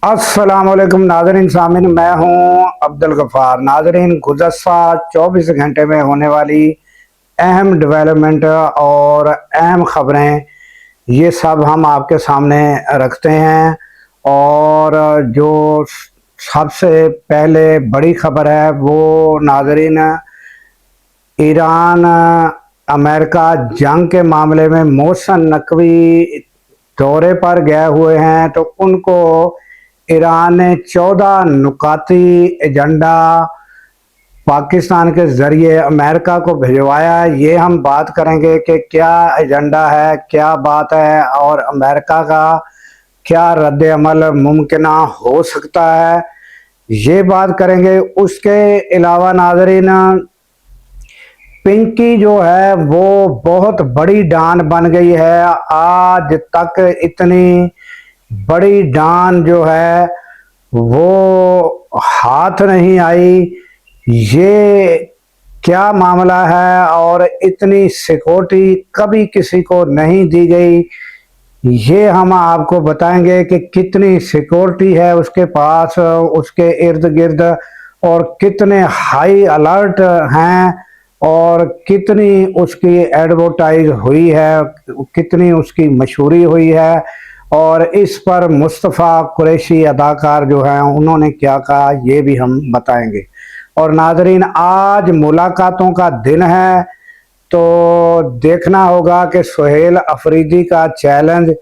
अस्सलाम वालेकुम नाज़रीन सामिन, मैं हूं अब्दुल गफ़ार। नाज़रीन, गुज़श्ता 24 घंटे में होने वाली अहम डेवलपमेंट और अहम ख़बरें ये सब हम आपके सामने रखते हैं। और जो सबसे पहले बड़ी ख़बर है वो नाज़रीन, ईरान अमेरिका जंग के मामले में मोहसिन नकवी दौरे पर गए हुए हैं, तो उनको ईरान ने 14 नुकाती एजेंडा पाकिस्तान के ज़रिए अमेरिका को भिजवाया है। ये हम बात करेंगे कि क्या एजेंडा है, क्या बात है और अमेरिका का क्या रद्द अमल मुमकिन हो सकता है, ये बात करेंगे। उसके अलावा नाज़रीन, पिंकी जो है वो बहुत बड़ी डॉन बन गई है। आज तक इतनी बड़ी डॉन जो है वो हाथ नहीं आई। ये क्या मामला है और इतनी सिक्योरिटी कभी किसी को नहीं दी गई, ये हम आपको बताएंगे कि कितनी सिक्योरिटी है उसके पास, उसके इर्द गिर्द, और कितने हाई अलर्ट हैं और कितनी उसकी एडवर्टाइज हुई है, कितनी उसकी मशहूरी हुई है। और इस पर मुस्तफ़ा कुरैशी अदाकार जो हैं उन्होंने क्या कहा, ये भी हम बताएंगे। और नाजरीन, आज मुलाकातों का दिन है, तो देखना होगा कि सुहेल अफरीदी का चैलेंज,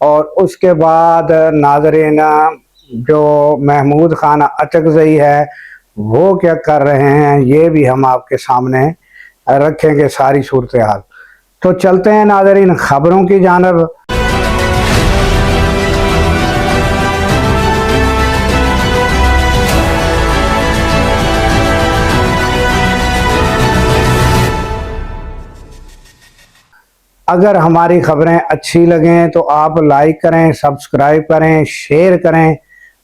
और उसके बाद नाजरीन जो महमूद खान अचकज़ई है वो क्या कर रहे हैं, ये भी हम आपके सामने रखेंगे सारी सूरत हाल। तो चलते हैं नाजरीन खबरों की जानब। अगर हमारी खबरें अच्छी लगें तो आप लाइक करें, सब्सक्राइब करें, शेयर करें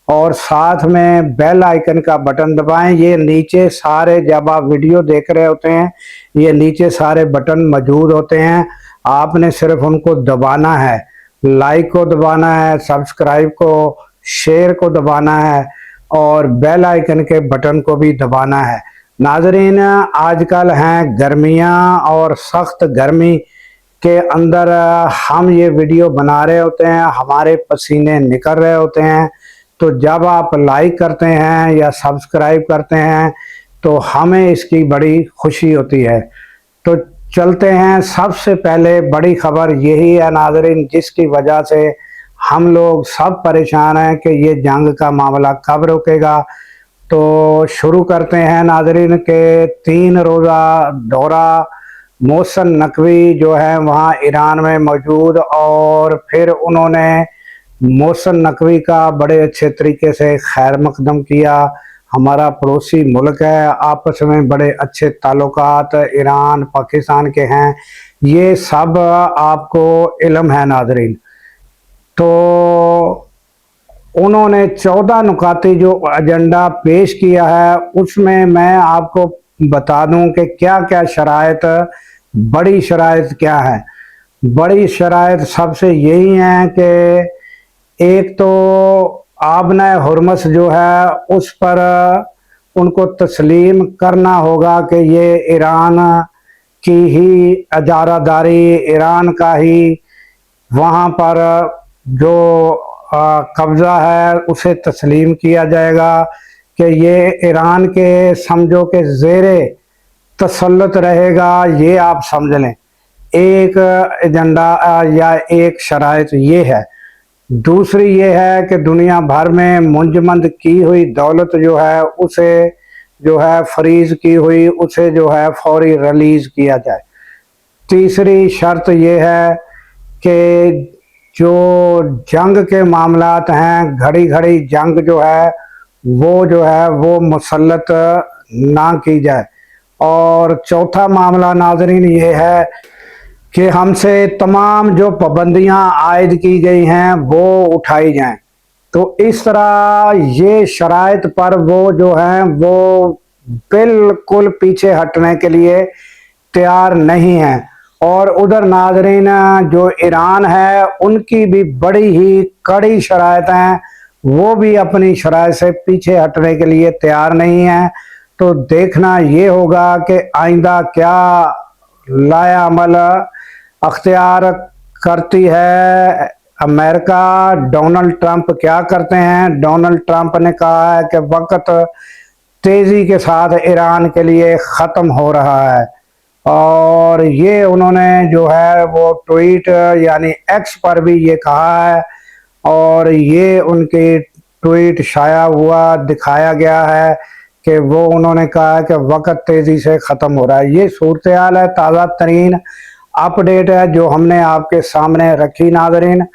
और साथ में बेल आइकन का बटन दबाएं। ये नीचे सारे, जब आप वीडियो देख रहे होते हैं, ये नीचे सारे बटन मौजूद होते हैं, आपने सिर्फ उनको दबाना है। लाइक को दबाना है, सब्सक्राइब को, शेयर को दबाना है और बेल आइकन के बटन को भी दबाना है। नाजरीन, आजकल हैं गर्मियाँ और सख्त गर्मी के अंदर हम ये वीडियो बना रहे होते हैं, हमारे पसीने निकल रहे होते हैं, तो जब आप लाइक करते हैं या सब्सक्राइब करते हैं तो हमें इसकी बड़ी खुशी होती है। तो चलते हैं, सबसे पहले बड़ी खबर यही है नाजरीन, जिसकी वजह से हम लोग सब परेशान हैं कि ये जंग का मामला कब रुकेगा। तो शुरू करते हैं नाजरीन के 3 रोज़ा दौरा मोहसिन नकवी जो है वहाँ ईरान में मौजूद, और फिर उन्होंने मोहसिन नकवी का बड़े अच्छे तरीके से खैर मकदम किया। हमारा पड़ोसी मुल्क है, आपस में बड़े अच्छे ताल्लुकात ईरान पाकिस्तान के हैं, ये सब आपको इल्म है नाजरीन। तो उन्होंने 14 नुकाती जो एजेंडा पेश किया है उसमें मैं आपको बता दूं कि क्या क्या शराइत, बड़ी शराइत क्या है। बड़ी शराइत सबसे यही हैं कि एक तो आबना हुर्मस जो है उस पर उनको तस्लीम करना होगा कि ये ईरान की ही इजारादारी, ईरान का ही वहाँ पर जो कब्ज़ा है उसे तस्लीम किया जाएगा, कि ये ईरान के समझो के ज़ेरे तसल्लुत रहेगा। ये आप समझ लें, एक एजेंडा या एक शराइत ये है। दूसरी ये है कि दुनिया भर में मुंजमद की हुई दौलत जो है उसे जो है फ्रीज की हुई, उसे जो है फौरी रिलीज़ किया जाए। तीसरी शर्त ये है कि जो जंग के मामलात हैं, घड़ी घड़ी जंग जो है वो मुसल्लत ना की जाए। और चौथा मामला नाजरीन ये है कि हमसे तमाम जो पाबंदियां आयद की गई हैं वो उठाई जाएं। तो इस तरह ये शराइत पर वो जो हैं वो बिल्कुल पीछे हटने के लिए तैयार नहीं हैं। और उधर नाजरीन जो ईरान है उनकी भी बड़ी ही कड़ी शराइत हैं, वो भी अपनी शराय से पीछे हटने के लिए तैयार नहीं है। तो देखना ये होगा कि आइंदा क्या लाया अमल अख्तियार करती है अमेरिका। डोनाल्ड ट्रंप क्या करते हैं? डोनाल्ड ट्रंप ने कहा है कि वक्त तेजी के साथ ईरान के लिए ख़त्म हो रहा है, और ये उन्होंने जो है वो ट्वीट यानी एक्स पर भी ये कहा है, और ये उनकी ट्वीट शाया हुआ दिखाया गया है कि वो उन्होंने कहा है कि वक्त तेज़ी से ख़त्म हो रहा है। ये सूरत हाल है, ताज़ा तरीन अपडेट है जो हमने आपके सामने रखी नाज़रीन।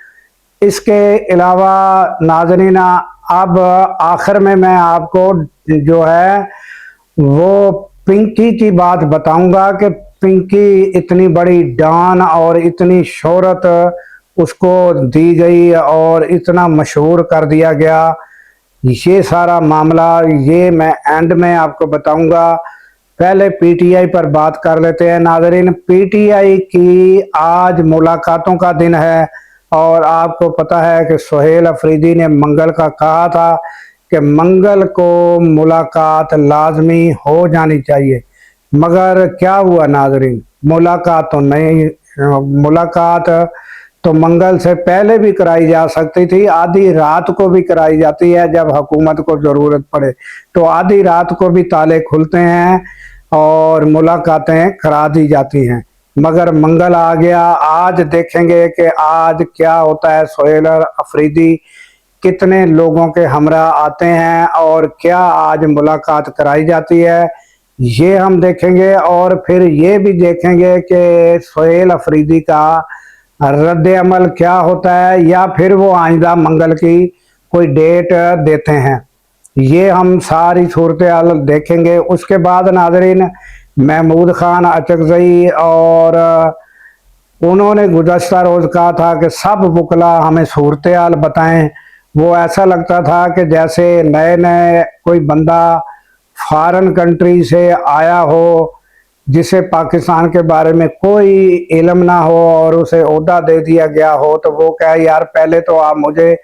इसके अलावा नाज़रीन अब आखिर में मैं आपको जो है वो पिंकी की बात बताऊंगा कि पिंकी इतनी बड़ी डॉन और इतनी शोहरत उसको दी गई और इतना मशहूर कर दिया गया। ये सारा मामला ये मैं एंड में आपको बताऊंगा। पहले पीटीआई पर बात कर लेते हैं नाज़रीन। पीटीआई की आज मुलाकातों का दिन है, और आपको पता है कि सुहेल अफरीदी ने मंगल का कहा था कि मंगल को मुलाकात लाजमी हो जानी चाहिए, मगर क्या हुआ नाज़रीन? मुलाकात तो नहीं, मुलाकात तो मंगल से पहले भी कराई जा सकती थी, आधी रात को भी कराई जाती है जब हुकूमत को ज़रूरत पड़े, तो आधी रात को भी ताले खुलते हैं और मुलाकातें करा दी जाती हैं। मगर मंगल आ गया। आज देखेंगे कि आज क्या होता है। सुहेल अफरीदी कितने लोगों के हमरा आते हैं और क्या आज मुलाकात कराई जाती है, ये हम देखेंगे। और फिर ये भी देखेंगे कि सुहेल अफरीदी का रद्द अमल क्या होता है, या फिर वो आइंदा मंगल की कोई डेट देते हैं। ये हम सारी सूरत हाल देखेंगे। उसके बाद नाज़रीन महमूद खान अचकज़ई और उन्होंने गुज़श्ता रोज़ कहा था कि सब वकला हमें सूरत हाल बताएं। वो ऐसा लगता था कि जैसे नए नए कोई बंदा फॉरेन कंट्री से आया हो जिसे पाकिस्तान के बारे में कोई इल्म ना हो और उसे ओहदा दे दिया गया हो, तो वो कहे यार पहले तो आप मुझे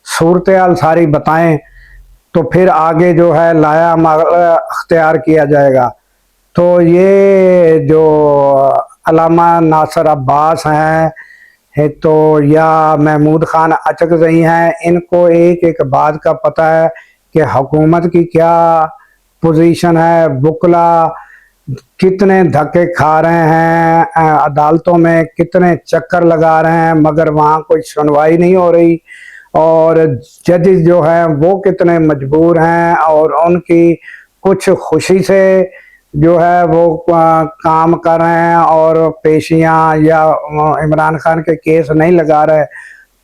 सूरत हाल सारी बताएं, तो फिर आगे जो है लाया अख्तियार किया जाएगा। तो ये जो अल्लामा नासिर अब्बास हैं है तो या महमूद खान अचकज़ई हैं, इनको एक एक बात का पता है कि हुकूमत की क्या पोजीशन है। वकला कितने धक्के खा रहे हैं, अदालतों में कितने चक्कर लगा रहे हैं, मगर वहाँ कोई सुनवाई नहीं हो रही। और जजेस जो हैं वो कितने मजबूर हैं और उनकी कुछ खुशी से जो है वो काम कर रहे हैं और पेशियां या इमरान खान के केस नहीं लगा रहे,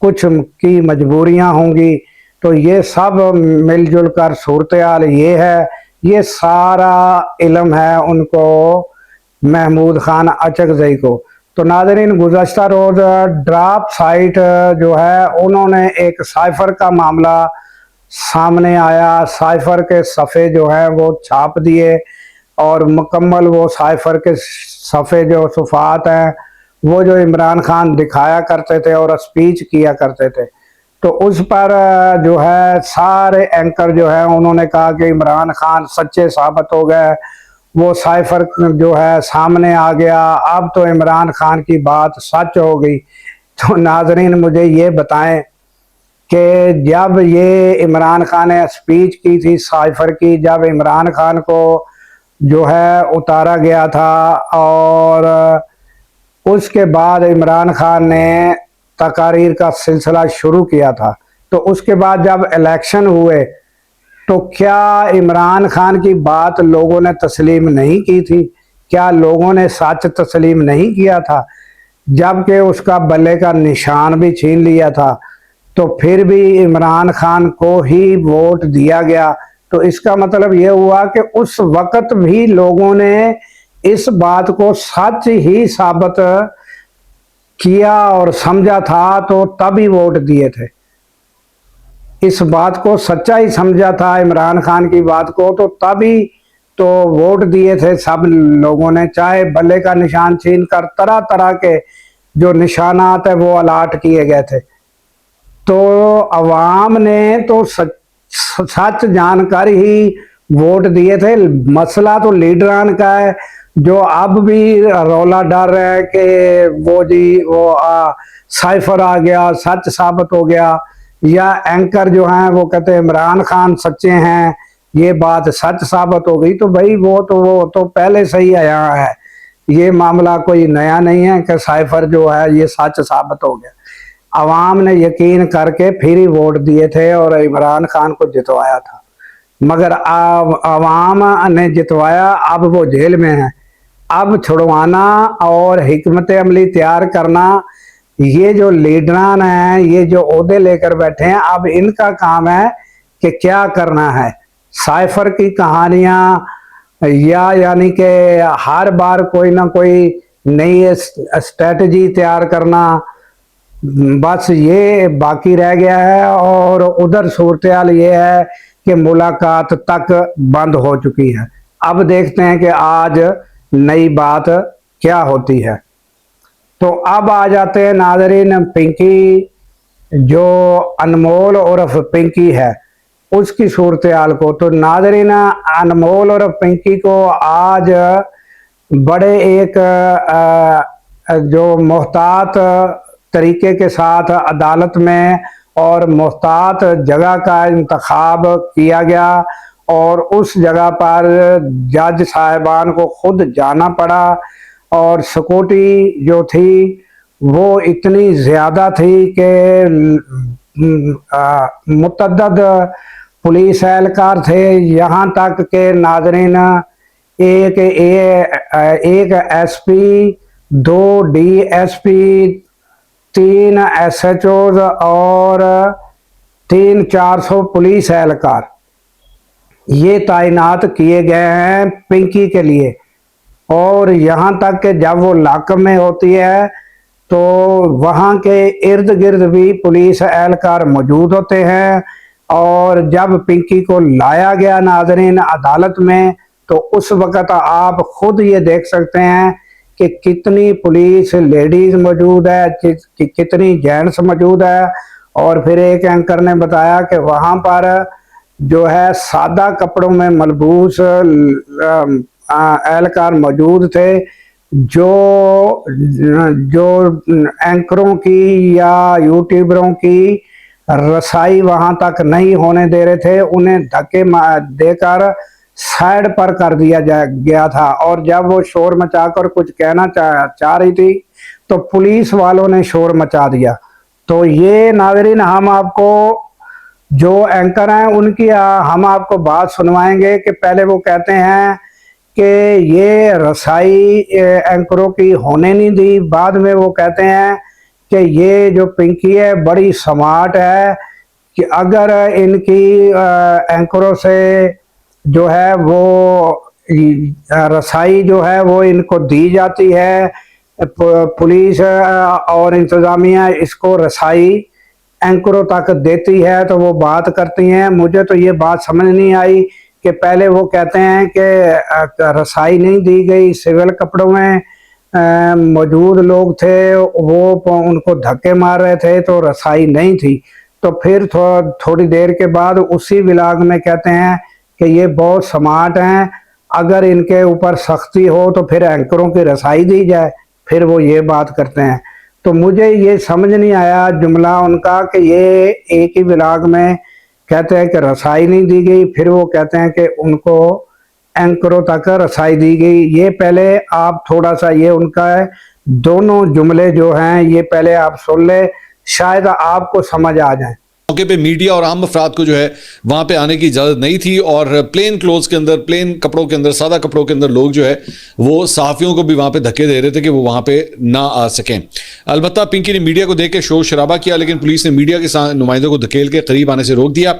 कुछ की मजबूरियां होंगी। तो ये सब मिलजुल कर सूरत हाल ये है। ये सारा इल्म है उनको महमूद खान अचकज़ई को। तो नाज़रीन गुज़श्ता रोज़ ड्राप साइट जो है उन्होंने एक साइफ़र का मामला सामने आया। साइफ़र के सफ़े जो है वो छाप दिए और मुकम्मल वो साइफ़र के सफ़े जो सफ़ात हैं वो जो इमरान खान दिखाया करते थे और स्पीच किया करते थे, तो उस पर जो है सारे एंकर जो है उन्होंने कहा कि इमरान खान सच्चे साबित हो गए। वो साइफ़र जो है सामने आ गया, अब तो इमरान खान की बात सच हो गई। तो नाज़रीन मुझे ये बताएं कि जब ये इमरान खान ने स्पीच की थी साइफ़र की, जब इमरान खान को जो है उतारा गया था और उसके बाद इमरान खान ने तकारीर का सिलसिला शुरू किया था, तो उसके बाद जब इलेक्शन हुए तो क्या इमरान खान की बात लोगों ने तस्लीम नहीं की थी? क्या लोगों ने सच तस्लीम नहीं किया था? जबकि उसका बल्ले का निशान भी छीन लिया था, तो फिर भी इमरान खान को ही वोट दिया गया। तो इसका मतलब ये हुआ कि उस वक्त भी लोगों ने इस बात को सच ही साबित किया और समझा था, तो तभी वोट दिए थे। इस बात को सच्चा ही समझा था इमरान खान की बात को, तो तभी तो वोट दिए थे सब लोगों ने, चाहे बल्ले का निशान छीन कर तरह तरह के जो निशानात है वो अलाट किए गए थे। तो अवाम ने तो सच जानकर ही वोट दिए थे। मसला तो लीडरान का है, जो अब भी रौला डर रहे हैं कि वो जी वो साइफर आ गया, सच साबित हो गया, या एंकर जो हैं वो कहते हैं इमरान खान सच्चे हैं, ये बात सच साबित हो गई। तो भाई वो तो पहले से ही आया है, ये मामला कोई नया नहीं है कि साइफर जो है ये सच साबित हो गया। अवाम ने यकीन करके फिर ही वोट दिए थे और इमरान खान को जितवाया था, मगर अवाम ने जितवाया, अब वो जेल में है। अब छुड़वाना और हिकमत अमली तैयार करना, ये जो लीडरान हैं, ये जो ओहदे लेकर बैठे हैं, अब इनका काम है कि क्या करना है। साइफर की कहानियां यानी कि हर बार कोई ना कोई नई स्ट्रेटजी तैयार करना, बस ये बाकी रह गया है। और उधर सूरत-ए-हाल ये है कि मुलाकात तक बंद हो चुकी है। अब देखते हैं कि आज नई बात क्या होती है। तो अब आ जाते हैं नाज़रीन पिंकी, जो अनमोल उर्फ पिंकी है, उसकी सूरत-ए-हाल को। तो नाज़रीन अनमोल उर्फ पिंकी को आज बड़े एक जो मोहतात तरीके के साथ अदालत में और मोहतात जगह का इंतखाब किया गया, और उस जगह पर जज साहिबान को खुद जाना पड़ा, और सिक्योरिटी जो थी वो इतनी ज़्यादा थी कि मुतअद्दिद पुलिस एहलकार थे, यहाँ तक के नाज़रीन एक एसपी, 2 डीएसपी, 3 एसएचओ और 300-400 पुलिस एहलकार ये तैनात किए गए हैं पिंकी के लिए। और यहाँ तक कि जब वो लाकअप में होती है तो वहाँ के इर्द गिर्द भी पुलिस एहलकार मौजूद होते हैं। और जब पिंकी को लाया गया नाज़रीन अदालत में, तो उस वक़्त आप खुद ये देख सकते हैं कि कितनी पुलिस लेडीज़ मौजूद है, कितनी जेंट्स मौजूद है। और फिर एक एंकर ने बताया कि वहाँ पर जो है सादा कपड़ों में मलबूस एहलकार मौजूद थे, जो एंकरों की या यूट्यूबरों की रसाई वहां तक नहीं होने दे रहे थे, उन्हें धक्के देकर साइड पर कर दिया गया था। और जब वो शोर मचाकर कुछ कहना चाह रही थी तो पुलिस वालों ने शोर मचा दिया। तो ये नाज़रीन हम आपको जो एंकर हैं उनकी हम आपको बात सुनवाएंगे कि पहले वो कहते हैं कि ये रसाई एंकरों की होने नहीं दी, बाद में वो कहते हैं कि ये जो पिंकी है बड़ी स्मार्ट है, कि अगर इनकी एंकरों से जो है वो रसाई जो है वो इनको दी जाती है, पुलिस और इंतज़ामिया इसको रसाई एंकरों तक देती है तो वो बात करती हैं। मुझे तो ये बात समझ नहीं आई कि पहले वो कहते हैं कि रसाई नहीं दी गई, सिविल कपड़ों में मौजूद लोग थे, वो उनको धक्के मार रहे थे तो रसाई नहीं थी। तो फिर थोड़ी देर के बाद उसी व्लॉग में कहते हैं कि ये बहुत स्मार्ट हैं, अगर इनके ऊपर सख्ती हो तो फिर एंकरों की रसाई दी जाए, फिर वो ये बात करते हैं। तो मुझे ये समझ नहीं आया जुमला उनका कि ये एक ही व्लॉग में कहते हैं कि रसाई नहीं दी गई, फिर वो कहते हैं कि उनको एंकरों तक रसाई दी गई। ये पहले आप थोड़ा सा ये उनका है, दोनों जुमले जो हैं ये पहले आप सुन ले, शायद आपको समझ आ जाए। मौके पे मीडिया और आम अफराद को जो है वहां पे आने की इजाजत नहीं थी, और प्लेन क्लोथ के अंदर, प्लेन कपड़ों के अंदर, सादा कपड़ों के अंदर लोग जो है वो सहाफियों को भी वहां पे धक्के दे रहे थे कि वो वहां पे ना आ सकें। अलबत्ता पिंकी ने मीडिया को देख के शोर शराबा किया, लेकिन पुलिस ने मीडिया के नुमाइंदों को धकेल के करीब आने से रोक दिया।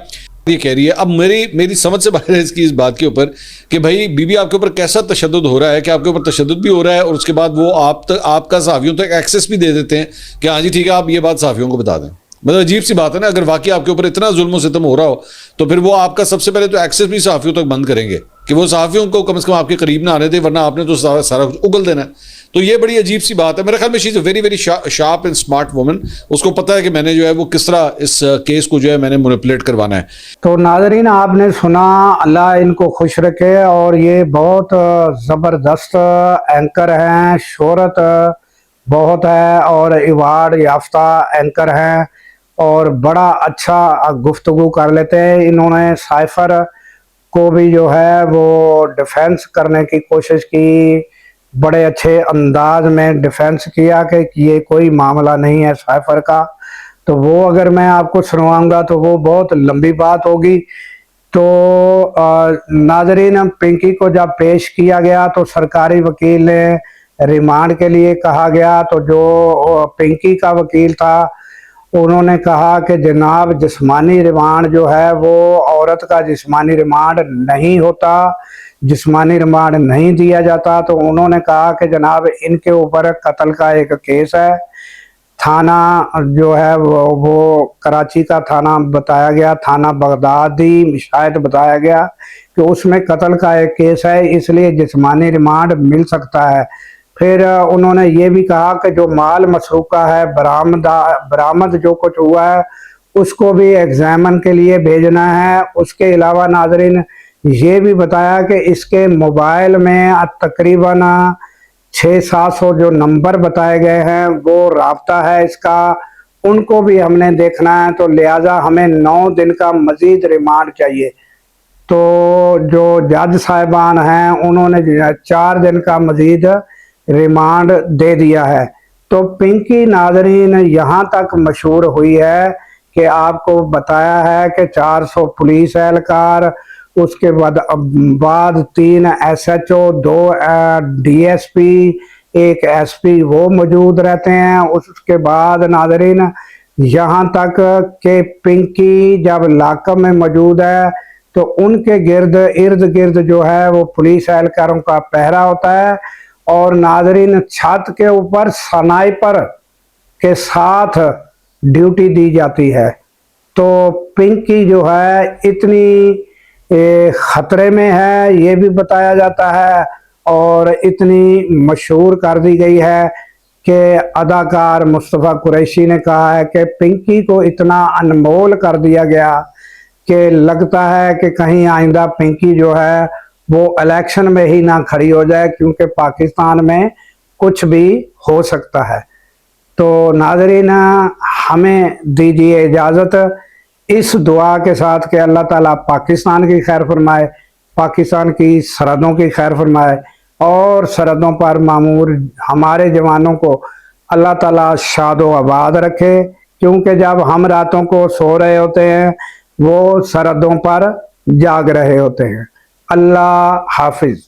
ये कह रही है, अब मेरी समझ से बाहर है इसकी इस बात के ऊपर कि भाई बीबी आपके ऊपर कैसा तशद्दुद हो रहा है, कि आपके ऊपर तशद्दुद भी हो रहा है और उसके बाद वो आपका सहाफियों तक एक्सेस भी दे देते हैं कि हाँ जी ठीक है आप ये बात सहाफियों को बता दें। मतलब अजीब सी बात है ना, अगर वाकई आपके ऊपर इतना जुल्म सितम हो रहा हो तो फिर वो आपका सबसे पहले तो एक्सेस भी सहाफियों तक बंद करेंगे कि वो सहाफ़ियों को कम से कम आपके करीब ना आने दे, वरना आपने तो सारा कुछ उगल देना है। तो ये बड़ी अजीब सी बात है। मेरे ख्याल में she is a very very sharp and smart woman. उसको पता है कि मैंने जो है वो किस तरह इस केस को जो है मैंने मैनिपुलेट करवाना है। तो नाज़रीन, आपने सुना, अल्लाह इनको खुश रखे। और ये बहुत ज़बरदस्त एंकर हैं, शोहरत बहुत है और अवार्ड याफ्ता एंकर हैं और बड़ा अच्छा गुफ्तगू कर लेते हैं। इन्होंने साइफर को भी जो है वो डिफेंस करने की कोशिश की, बड़े अच्छे अंदाज में डिफेंस किया कि ये कोई मामला नहीं है साइफर का। तो वो अगर मैं आपको सुनवाऊंगा तो वो बहुत लंबी बात होगी। तो नाजरीन, पिंकी को जब पेश किया गया तो सरकारी वकील ने रिमांड के लिए कहा गया। तो जो पिंकी का वकील था उन्होंने कहा कि जनाब, जिस्मानी रिमांड जो है वो औरत का जिस्मानी रिमांड नहीं होता, जिस्मानी रिमांड नहीं दिया जाता। तो उन्होंने कहा कि जनाब, इनके ऊपर कत्ल का एक केस है, थाना जो है वो कराची का थाना बताया गया, थाना बगदादी शायद बताया गया कि उसमें कत्ल का एक केस है, इसलिए जिस्मानी रिमांड मिल सकता है। फिर उन्होंने ये भी कहा कि जो माल मसरूका है, बरामद जो कुछ हुआ है, उसको भी एग्जामन के लिए भेजना है। उसके अलावा नाजरीन ये भी बताया कि इसके मोबाइल में तकरीबन 600-700 जो नंबर बताए गए हैं वो राब्ता है इसका, उनको भी हमने देखना है। तो लिहाजा हमें 9 दिन का मजीद रिमांड चाहिए। तो जो जज साहिबान हैं उन्होंने 4 दिन का मजीद रिमांड दे दिया है। तो पिंकी नाजरीन यहाँ तक मशहूर हुई है कि आपको बताया है कि 400 पुलिस एहलकार, उसके बाद 3 SHO, 2 DSP, 1 SP वो मौजूद रहते हैं। उसके बाद नाजरीन यहाँ तक कि पिंकी जब लाकअप में मौजूद है तो उनके इर्द गिर्द जो है वो पुलिस एहलकारों का पहरा होता है। और नाजरीन छत के ऊपर स्नाइपर के साथ ड्यूटी दी जाती है। तो पिंकी जो है इतनी खतरे में है ये भी बताया जाता है और इतनी मशहूर कर दी गई है कि अदाकार मुस्तफ़ा कुरैशी ने कहा है कि पिंकी को इतना अनमोल कर दिया गया कि लगता है कि कहीं आइंदा पिंकी जो है वो इलेक्शन में ही ना खड़ी हो जाए, क्योंकि पाकिस्तान में कुछ भी हो सकता है। तो नाज़रीन, हमें दीजिए इजाज़त इस दुआ के साथ कि अल्लाह ताला पाकिस्तान की खैर फरमाए, पाकिस्तान की सरहदों की खैर फरमाए और सरहदों पर मामूर हमारे जवानों को अल्लाह ताला शादो आबाद रखे। क्योंकि जब हम रातों को सो रहे होते हैं वो सरहदों पर जाग रहे होते हैं। अल्लाह हाफिज।